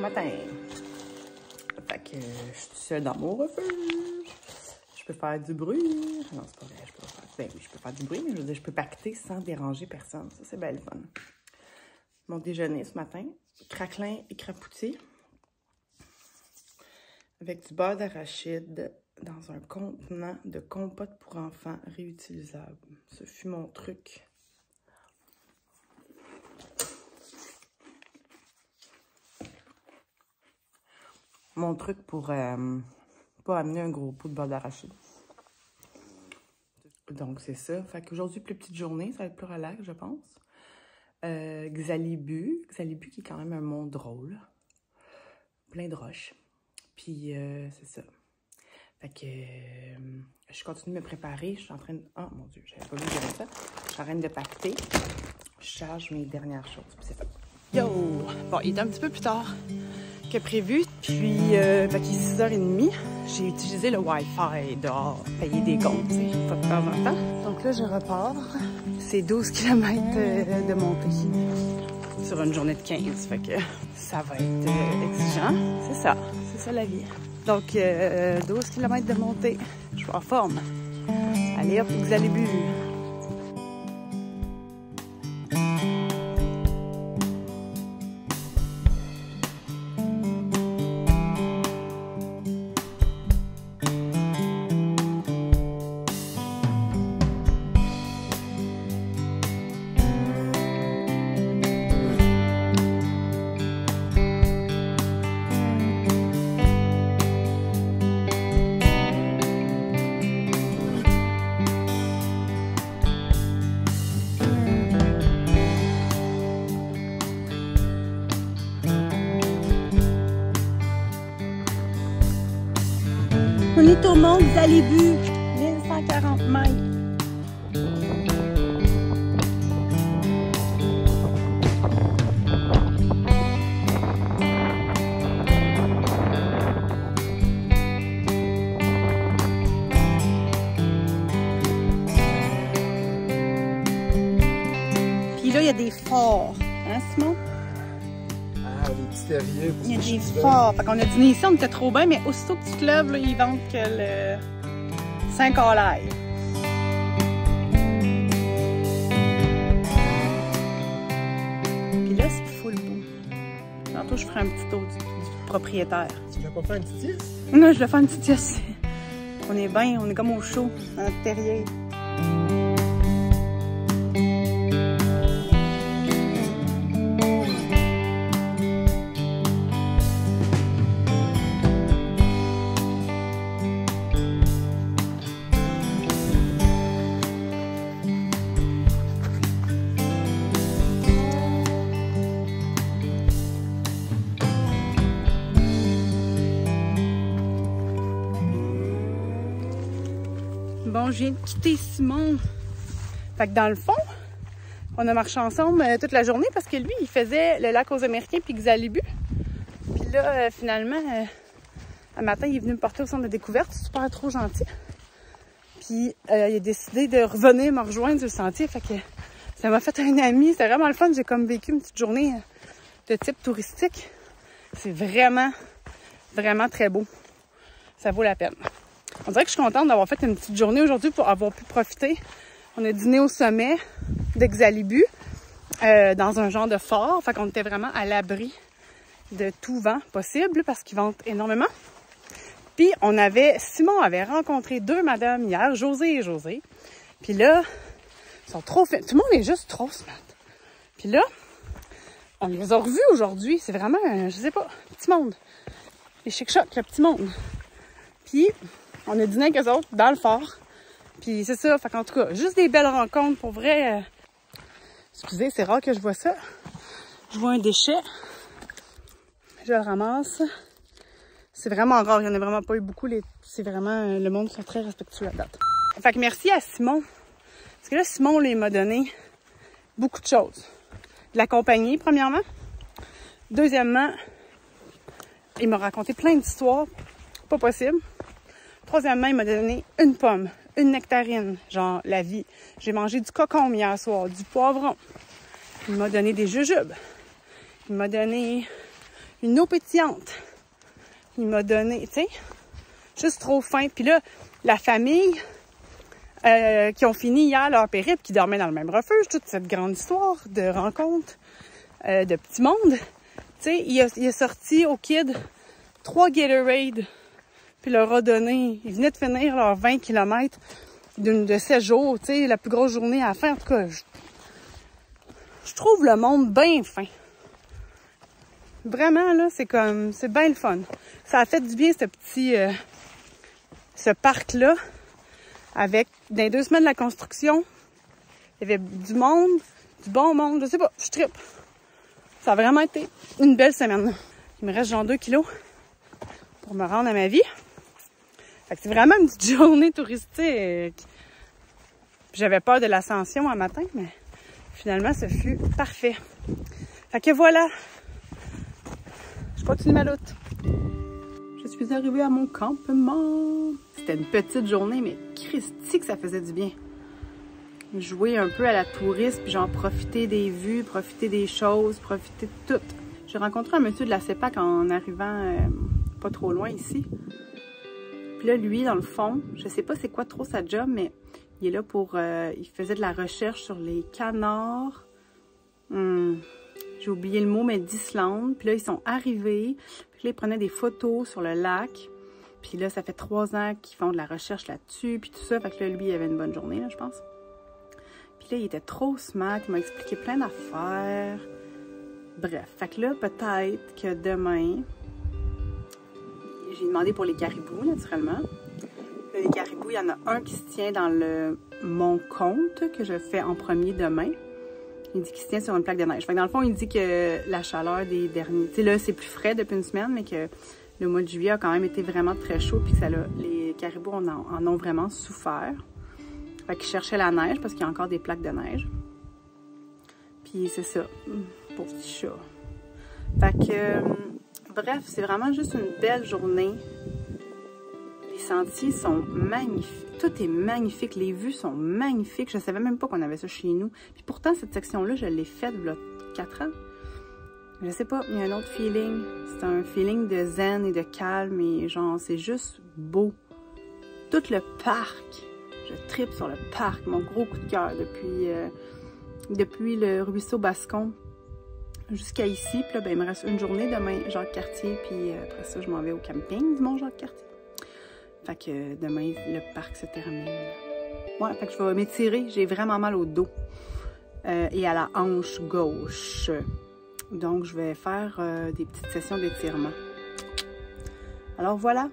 matin. Fait que je suis seule dans mon refuge. Je peux faire du bruit. Non, c'est pas vrai, je peux pas faire. Ben oui, je peux faire du bruit, mais je veux dire, je peux pacter sans déranger personne. Ça, c'est bien le fun. Mon déjeuner ce matin, craquelin et crapoutis. Avec du beurre d'arachide dans un contenant de compote pour enfants réutilisable. Ce fut mon truc. Mon truc pour pas amener un gros pot de beurre d'arachide. Donc, c'est ça. Fait qu'aujourd'hui, plus petite journée, ça va être plus relax, je pense. Xalibu qui est quand même un monde drôle. Plein de roches. Puis, c'est ça. Fait que je continue de me préparer. Je suis en train de... Oh mon Dieu, j'avais pas vu gérer ça. Je suis en train de pacter. Je charge mes dernières choses. Puis c'est ça. Yo! Bon, il est un petit peu plus tard que prévu. Puis, fait qu'il est 6h30. J'ai utilisé le Wi-Fi dehors. Payer des comptes, tu sais, une fois de temps en temps. Donc là, je repars. C'est 12 km de montée. Sur une journée de 15. Fait que ça va être exigeant. C'est ça. C'est ça la vie. Donc, 12 km de montée. Je suis en forme. Allez hop, vous allez bu. On est au mont Xalibu, 1140 mètres. Puis là, il y a des forts, hein Simon? Des petits terriers. Il y a des forts. Fait qu'on a dîné ici, on était trop bien, mais aussitôt que tu te lèves, là, ils vendent que le 5 à l'ail. Puis là, c'est full beau. Tantôt, je ferai un petit tour du propriétaire. Tu voulais pas faire une petite sieste? Non, je vais faire une petite sieste. On est bien, on est comme au chaud, dans notre terrier. Bon, je viens de quitter Simon. Fait que dans le fond, on a marché ensemble toute la journée parce que lui, il faisait le lac aux Américains puis Xalibu. Puis là, finalement, un matin, il est venu me porter au centre de découverte. Super trop gentil. Puis il a décidé de revenir me rejoindre sur le sentier. Fait que ça m'a fait un ami. C'était vraiment le fun. J'ai comme vécu une petite journée de type touristique. C'est vraiment, vraiment très beau. Ça vaut la peine. On dirait que je suis contente d'avoir fait une petite journée aujourd'hui pour avoir pu profiter. On a dîné au sommet de Xalibu, dans un genre de fort. Fait qu'on était vraiment à l'abri de tout vent possible parce qu'il vente énormément. Puis Simon avait rencontré deux madames hier, José et José. Puis là, ils sont trop fins. Tout le monde est juste trop smart. Puis là, on les a revus aujourd'hui. C'est vraiment, je sais pas, petit monde. Les chic-chocs, le petit monde. Puis on a dîné avec eux autres dans le fort. Puis c'est ça, fait qu'en tout cas, juste des belles rencontres pour vrai. Excusez, c'est rare que je vois ça. Je vois un déchet. Je le ramasse. C'est vraiment rare, il n'y en a vraiment pas eu beaucoup. C'est vraiment, le monde sont très respectueux à date. Fait que merci à Simon. Parce que là, Simon, il m'a donné beaucoup de choses. De la compagnie, premièrement. Deuxièmement, il m'a raconté plein d'histoires. Pas possible. Troisièmement, il m'a donné une pomme, une nectarine, genre la vie. J'ai mangé du cocombe hier soir, du poivron. Il m'a donné des jujubes. Il m'a donné une eau pétillante. Il m'a donné, tu sais, juste trop faim. Puis là, la famille qui ont fini hier leur périple, qui dormaient dans le même refuge, toute cette grande histoire de rencontre, de petit monde, tu sais, il a sorti aux kids 3 Gatorade, puis leur a donné, ils venaient de finir leurs 20 km de 7 jours, tu sais, la plus grosse journée à la fin. En tout cas, je trouve le monde bien fin. Vraiment, là, c'est bien le fun. Ça a fait du bien, ce parc-là, avec, dans les 2 semaines de la construction, il y avait du monde, du bon monde, je sais pas, je trippe. Ça a vraiment été une belle semaine. Il me reste genre 2 kilos pour me rendre à ma vie. Fait que c'est vraiment une petite journée touristique. J'avais peur de l'ascension un matin, mais finalement, ce fut parfait. Fait que voilà, je continue ma route. Je suis arrivée à mon campement. C'était une petite journée, mais Christy que ça faisait du bien. Jouer un peu à la touriste, puis genre profiter des vues, profiter des choses, profiter de tout. J'ai rencontré un monsieur de la CEPAC en arrivant pas trop loin ici. Puis là, lui, dans le fond, je sais pas c'est quoi trop sa job, mais il est là pour... il faisait de la recherche sur les canards. J'ai oublié le mot, mais d'Islande. Puis là, ils sont arrivés. Puis là, ils prenaient des photos sur le lac. Puis là, ça fait 3 ans qu'ils font de la recherche là-dessus. Puis tout ça. Fait que là, lui, il avait une bonne journée, là, je pense. Puis là, il était trop smart. Il m'a expliqué plein d'affaires. Bref. Fait que là, peut-être que demain... J'ai demandé pour les caribous, naturellement. Là, les caribous, il y en a un qui se tient dans mon compte que je fais en premier demain. Il dit qu'il se tient sur une plaque de neige. Fait que dans le fond, il dit que la chaleur des derniers... Tu sais, là, c'est plus frais depuis une semaine, mais que le mois de juillet a quand même été vraiment très chaud, puis que les caribous en ont vraiment souffert. Fait qu'ils cherchaient la neige, parce qu'il y a encore des plaques de neige. Puis c'est ça, pour petit chat. Fait que, bref, c'est vraiment juste une belle journée. Les sentiers sont magnifiques. Tout est magnifique. Les vues sont magnifiques. Je ne savais même pas qu'on avait ça chez nous. Puis pourtant, cette section-là, je l'ai faite il y a 4 ans. Je sais pas, il y a un autre feeling. C'est un feeling de zen et de calme. Et genre, c'est juste beau. Tout le parc. Je trippe sur le parc. Mon gros coup de cœur depuis le ruisseau Bascon jusqu'à ici. Puis là, ben, il me reste une journée demain, Jacques-Cartier. Puis après ça, je m'en vais au camping du Mont-Jacques-Cartier. Fait que demain, le parc se termine. Ouais, fait que je vais m'étirer. J'ai vraiment mal au dos et à la hanche gauche. Donc, je vais faire des petites sessions d'étirement. Alors voilà,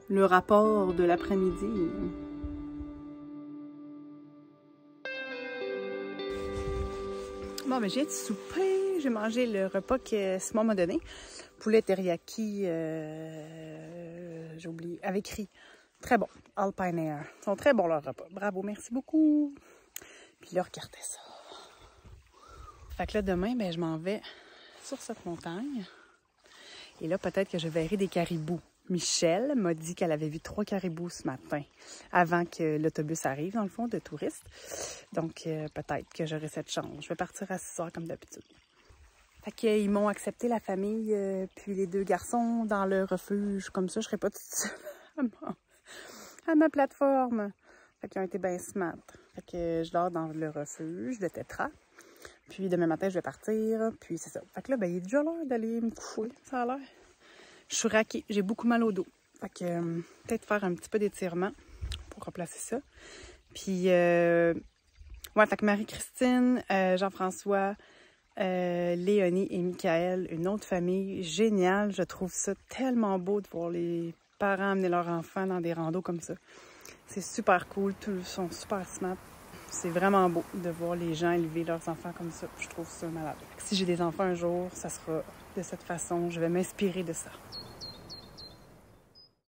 le rapport de l'après-midi. Bon, mais j'ai souper. J'ai mangé le repas que Simon m'a donné. Poulet teriyaki, j'ai oublié, avec riz. Très bon. Alpine Air. Ils sont très bons leurs repas. Bravo, merci beaucoup. Puis là, regardez ça. Fait que là, demain, ben, je m'en vais sur cette montagne. Et là, peut-être que je verrai des caribous. Michel m'a dit qu'elle avait vu 3 caribous ce matin, avant que l'autobus arrive, dans le fond, de touristes. Donc, peut-être que j'aurai cette chance. Je vais partir à 6 heures, comme d'habitude. Fait qu'ils m'ont accepté, la famille, puis les 2 garçons, dans le refuge. Comme ça, je serais pas toute seule à ma plateforme. Fait qu'ils ont été bien smart. Fait que je dors dans le refuge de Tétra. Puis demain matin, je vais partir. Puis c'est ça. Fait que là, ben, il est déjà l'heure d'aller me coucher, ça a l'air. Je suis raquée. J'ai beaucoup mal au dos. Fait que peut-être faire un petit peu d'étirement pour remplacer ça. Puis, ouais, fait que Marie-Christine, Jean-François, Léonie et Michael, une autre famille géniale. Je trouve ça tellement beau de voir les parents amener leurs enfants dans des randos comme ça. C'est super cool. Tous sont super smart. C'est vraiment beau de voir les gens élever leurs enfants comme ça. Je trouve ça malade. Si j'ai des enfants un jour, ça sera de cette façon. Je vais m'inspirer de ça.